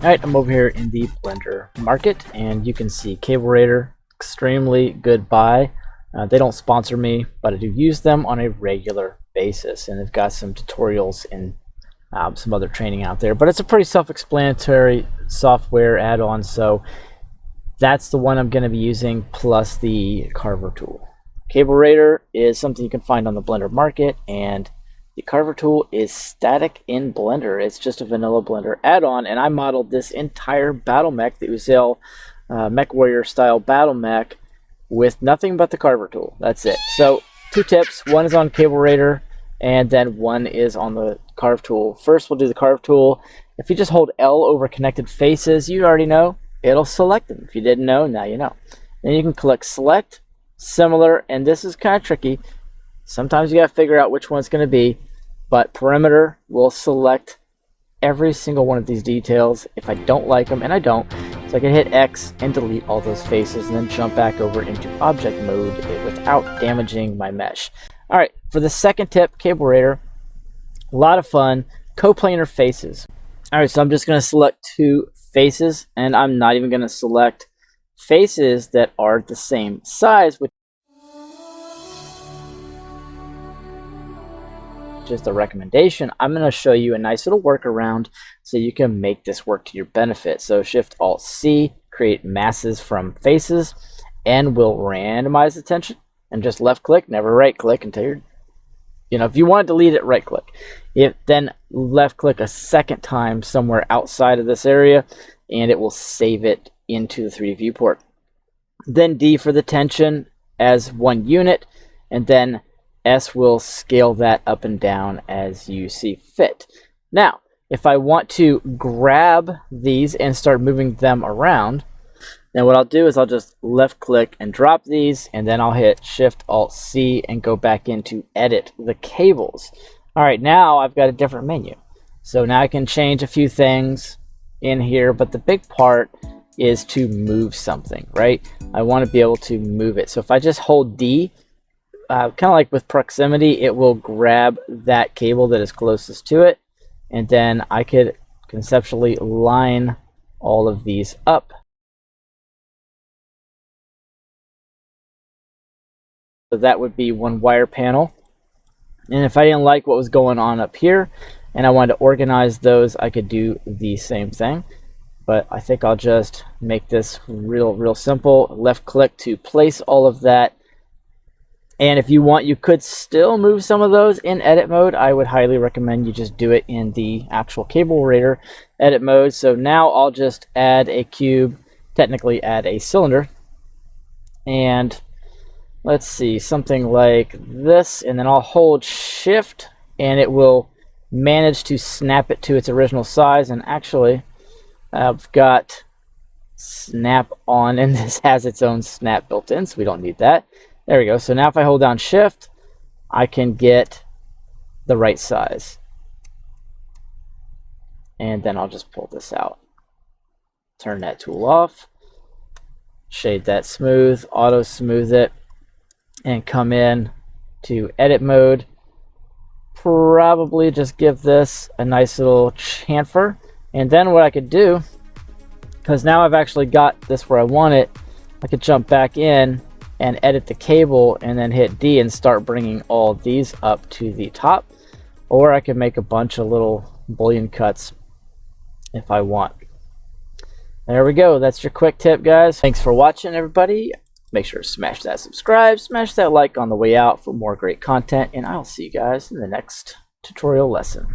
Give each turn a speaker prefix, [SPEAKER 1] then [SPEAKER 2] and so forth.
[SPEAKER 1] Alright, I'm over here in the Blender market, and you can see Cablerator, extremely good buy. They don't sponsor me, but I do use them on a regular basis, and they've got some tutorials and some other training out there. But it's a pretty self-explanatory software add-on, so that's the one I'm going to be using, plus the Carver tool. Cablerator is something you can find on the Blender market, and the Carver tool is static in Blender. It's just a vanilla Blender add-on, and I modeled this entire battle mech, the Uzel Mech Warrior style battle mech, with nothing but the Carver tool. That's it. So 2 tips. One is on Cablerator, and then one is on the Carve tool. First, we'll do the Carve tool. If you just hold L over connected faces, you already know, it'll select them. If you didn't know, now you know. Then you can click Select, Similar, and this is kind of tricky. Sometimes you got to figure out which one it's going to be, but Perimeter will select every single one of these details if I don't like them, and I don't. So I can hit X and delete all those faces and then jump back over into object mode without damaging my mesh. Alright, for the second tip, Cablerator, a lot of fun, coplanar faces. Alright, so I'm just going to select 2 faces, and I'm not even going to select faces that are the same size, which is the recommendation. I'm going to show you a nice little workaround so you can make this work to your benefit. So Shift-Alt-C, create masses from faces, and we'll randomize the tension, and just left click, never right click until you're, if you want to delete it, right click. Then left click a second time somewhere outside of this area, and it will save it into the 3D viewport. Then D for the tension as 1 unit, and then S will scale that up and down as you see fit. Now, if I want to grab these and start moving them around, then what I'll do is I'll just left click and drop these, and then I'll hit Shift-Alt-C and go back into edit the cables. Alright, now I've got a different menu. So now I can change a few things in here, but the big part is to move something, right? I want to be able to move it. So if I just hold D, kind of like with proximity, it will grab that cable that is closest to it, and then I could conceptually line all of these up. So that would be 1 wire panel. And if I didn't like what was going on up here and I wanted to organize those, I could do the same thing. But I think I'll just make this real simple. Left click to place all of that. And if you want, you could still move some of those in edit mode. I would highly recommend you just do it in the actual Cablerator edit mode. So now I'll just add a cube, technically add a cylinder. And let's see, something like this. And then I'll hold Shift, and it will manage to snap it to its original size. And actually, I've got snap on, and this has its own snap built in, so we don't need that. There we go. So now if I hold down Shift, I can get the right size. And then I'll just pull this out. Turn that tool off. Shade that smooth. Auto smooth it. And come in to edit mode. Probably just give this a nice little chamfer. And then what I could do, because now I've actually got this where I want it, I could jump back in and edit the cable and then hit D and start bringing all these up to the top. Or I could make a bunch of little boolean cuts if I want. There we go. That's your quick tip, guys. Thanks for watching, everybody. Make sure to smash that subscribe, smash that like on the way out for more great content, and I'll see you guys in the next tutorial lesson.